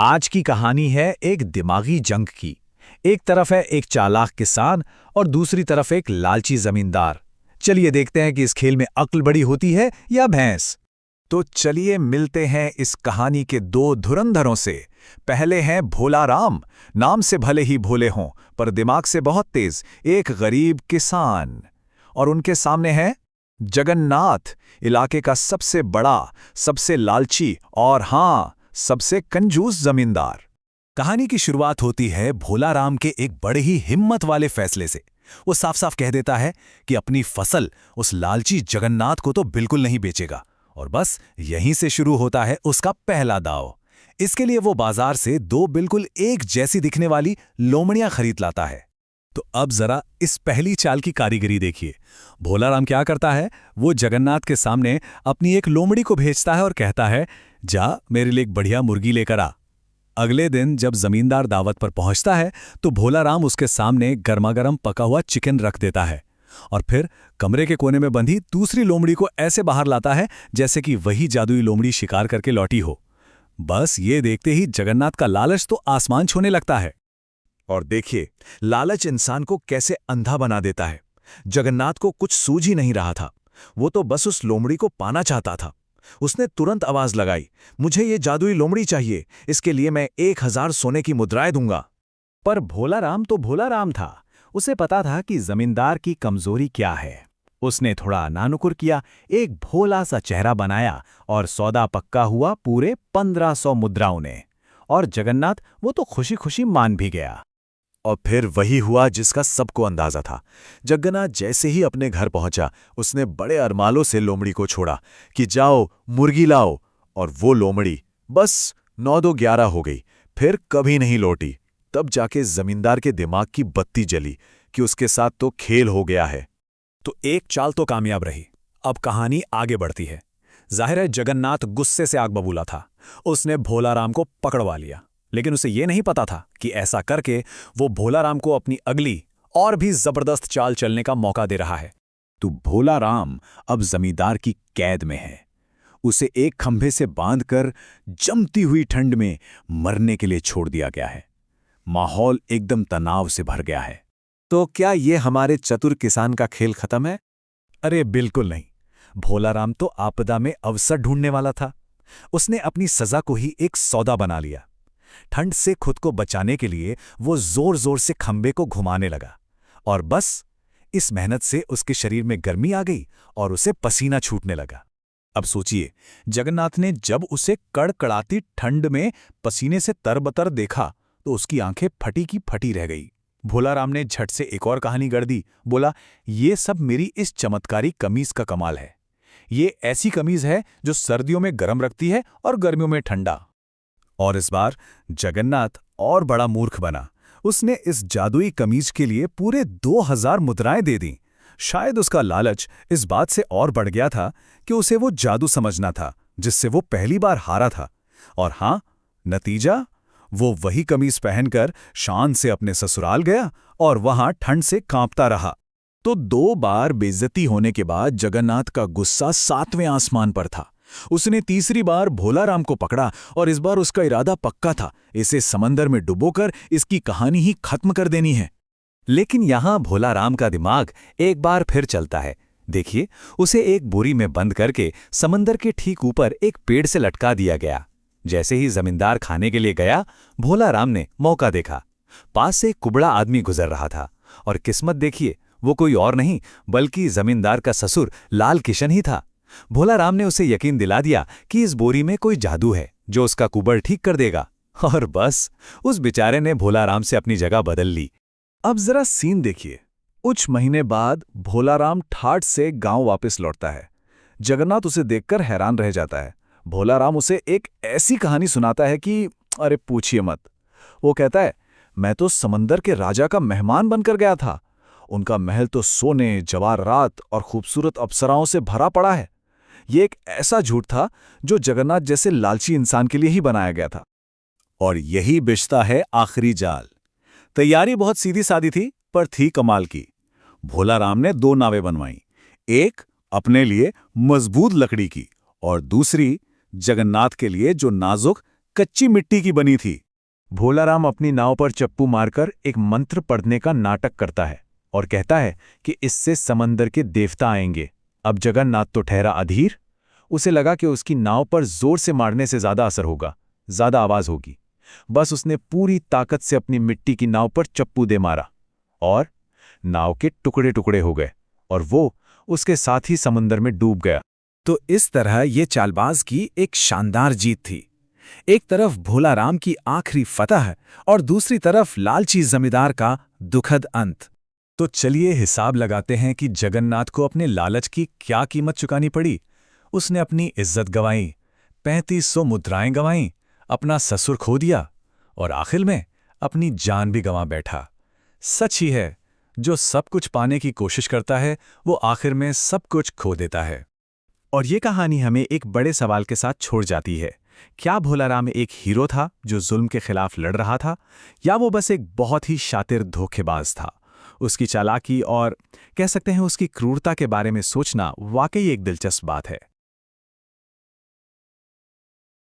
आज की कहानी है एक दिमागी जंग की। एक तरफ है एक चालाक किसान और दूसरी तरफ एक लालची जमींदार। चलिए देखते हैं कि इस खेल में अक्ल बड़ी होती है या भैंस। तो चलिए मिलते हैं इस कहानी के दो धुरंधरों से। पहले हैं भोला राम, नाम से भले ही भोले हों पर दिमाग से बहुत तेज, एक गरीब किसान। और उनके सामने है जगन्नाथ, इलाके का सबसे बड़ा, सबसे लालची और हाँ, सबसे कंजूस जमींदार। कहानी की शुरुआत होती है भोला राम के एक बड़े ही हिम्मत वाले फैसले से। वो साफ साफ कह देता है कि अपनी फसल उस लालची जगन्नाथ को तो बिल्कुल नहीं बेचेगा। और बस यहीं से शुरू होता है उसका पहला दांव। इसके लिए वो बाजार से दो बिल्कुल एक जैसी दिखने वाली लोमड़ियां खरीद लाता है। तो अब जरा इस पहली चाल की कारीगरी देखिए। भोला राम क्या करता है, वो जगन्नाथ के सामने अपनी एक लोमड़ी को भेजता है और कहता है, जा मेरे लिए एक बढ़िया मुर्गी लेकर आ। अगले दिन जब जमींदार दावत पर पहुंचता है तो भोला राम उसके सामने गर्मागर्म पका हुआ चिकन रख देता है और फिर कमरे के कोने में बंधी दूसरी लोमड़ी को ऐसे बाहर लाता है जैसे कि वही जादुई लोमड़ी शिकार करके लौटी हो। बस ये देखते ही जगन्नाथ का लालच तो आसमान छूने लगता है। और देखिए, लालच इंसान को कैसे अंधा बना देता है। जगन्नाथ को कुछ सूझ ही नहीं रहा था। वो तो बस उस लोमड़ी को पाना चाहता था। उसने तुरंत आवाज लगाई, मुझे ये जादुई लोमड़ी चाहिए, इसके लिए मैं 1000 सोने की मुद्राएं दूंगा। पर भोला राम तो भोला राम था। उसे पता था कि जमींदार की कमजोरी क्या है। उसने थोड़ा नानुकुर किया, एक भोला सा चेहरा बनाया और सौदा पक्का हुआ पूरे 1500 मुद्राओं ने। और जगन्नाथ वो तो खुशी खुशी मान भी गया। और फिर वही हुआ जिसका सबको अंदाजा था। जगन्नाथ जैसे ही अपने घर पहुंचा, उसने बड़े अरमानों से लोमड़ी को छोड़ा कि जाओ मुर्गी लाओ। और वो लोमड़ी बस 9-2-11 हो गई, फिर कभी नहीं लौटी। तब जाके जमींदार के दिमाग की बत्ती जली कि उसके साथ तो खेल हो गया है। तो एक चाल तो कामयाब रही। अब कहानी आगे बढ़ती है। जाहिर है जगन्नाथ गुस्से से आग बबूला था। उसने भोला राम को पकड़वा लिया, लेकिन उसे यह नहीं पता था कि ऐसा करके वो भोला राम को अपनी अगली और भी जबरदस्त चाल चलने का मौका दे रहा है। तो भोला राम अब जमींदार की कैद में है। उसे एक खंभे से बांधकर जमती हुई ठंड में मरने के लिए छोड़ दिया गया है। माहौल एकदम तनाव से भर गया है। तो क्या ये हमारे चतुर किसान का खेल खत्म है? अरे बिल्कुल नहीं। भोला राम तो आपदा में अवसर ढूंढने वाला था। उसने अपनी सजा को ही एक सौदा बना लिया। ठंड से खुद को बचाने के लिए वो जोर जोर से खंबे को घुमाने लगा। और बस इस मेहनत से उसके शरीर में गर्मी आ गई और उसे पसीना छूटने लगा। अब सोचिए, जगन्नाथ ने जब उसे कड़कड़ाती ठंड में पसीने से तरबतर देखा तो उसकी आंखें फटी की फटी रह गई। भोला राम ने झट से एक और कहानी गढ़ दी। बोला, ये सब मेरी इस चमत्कारी कमीज का कमाल है। ये ऐसी कमीज है जो सर्दियों में गर्म रखती है और गर्मियों में ठंडा। और इस बार जगन्नाथ और बड़ा मूर्ख बना। उसने इस जादुई कमीज के लिए पूरे 2000 मुद्राएं दे दी। शायद उसका लालच इस बात से और बढ़ गया था कि उसे वो जादू समझना था जिससे वो पहली बार हारा था। और हाँ, नतीजा, वो वही कमीज पहनकर शान से अपने ससुराल गया और वहां ठंड से कांपता रहा। तो 2 बार बेइज्जती होने के बाद जगन्नाथ का गुस्सा 7वें आसमान पर था। उसने तीसरी बार भोला राम को पकड़ा और इस बार उसका इरादा पक्का था, इसे समंदर में डुबोकर इसकी कहानी ही खत्म कर देनी है। लेकिन यहां भोला राम का दिमाग एक बार फिर चलता है। देखिए, उसे एक बोरी में बंद करके समंदर के ठीक ऊपर एक पेड़ से लटका दिया गया। जैसे ही जमींदार खाने के लिए गया, भोला राम ने मौका देखा। पास से एक कुबड़ा आदमी गुजर रहा था और किस्मत देखिए, वो कोई और नहीं बल्कि जमींदार का ससुर लाल किशन ही था। भोला राम ने उसे यकीन दिला दिया कि इस बोरी में कोई जादू है जो उसका कुबड़ ठीक कर देगा। और बस उस बेचारे ने भोला राम से अपनी जगह बदल ली। अब जरा सीन देखिए। कुछ महीने बाद भोला राम ठाठ से गांव वापस लौटता है। जगन्नाथ उसे देखकर हैरान रह जाता है। भोला राम उसे एक ऐसी कहानी सुनाता है कि अरे पूछिए मत। वो कहता है, मैं तो समंदर के राजा का मेहमान बनकर गया था। उनका महल तो सोने, जवाहरात और खूबसूरत अप्सराओं से भरा पड़ा है। ये एक ऐसा झूठ था जो जगन्नाथ जैसे लालची इंसान के लिए ही बनाया गया था। और यही बिछता है आखिरी जाल। तैयारी बहुत सीधी सादी थी पर थी कमाल की। भोला राम ने 2 नावें बनवाईं, एक अपने लिए मजबूत लकड़ी की और दूसरी जगन्नाथ के लिए जो नाजुक कच्ची मिट्टी की बनी थी। भोलाराम अपनी नाव पर चप्पू मारकर एक मंत्र पढ़ने का नाटक करता है और कहता है कि इससे समंदर के देवता आएंगे। अब जगन्नाथ तो ठहरा अधीर। उसे लगा कि उसकी नाव पर जोर से मारने से ज्यादा असर होगा, ज्यादा आवाज होगी। बस उसने पूरी ताकत से अपनी मिट्टी की नाव पर चप्पू दे मारा और नाव के टुकड़े टुकड़े हो गए और वो उसके साथ ही समंदर में डूब गया। तो इस तरह ये चालबाज की एक शानदार जीत थी। एक तरफ भोलाराम की आखिरी फतह और दूसरी तरफ लालची जमींदार का दुखद अंत। तो चलिए हिसाब लगाते हैं कि जगन्नाथ को अपने लालच की क्या कीमत चुकानी पड़ी। उसने अपनी इज्जत गंवाई, 3500 मुद्राएं गंवाईं, अपना ससुर खो दिया और आखिर में अपनी जान भी गंवा बैठा। सच ही है, जो सब कुछ पाने की कोशिश करता है वो आखिर में सब कुछ खो देता है। और ये कहानी हमें एक बड़े सवाल के साथ छोड़ जाती है। क्या भोलाराम एक हीरो था जो जुल्म के खिलाफ लड़ रहा था, या वो बस एक बहुत ही शातिर धोखेबाज था? उसकी चालाकी और कह सकते हैं उसकी क्रूरता के बारे में सोचना वाकई एक दिलचस्प बात है।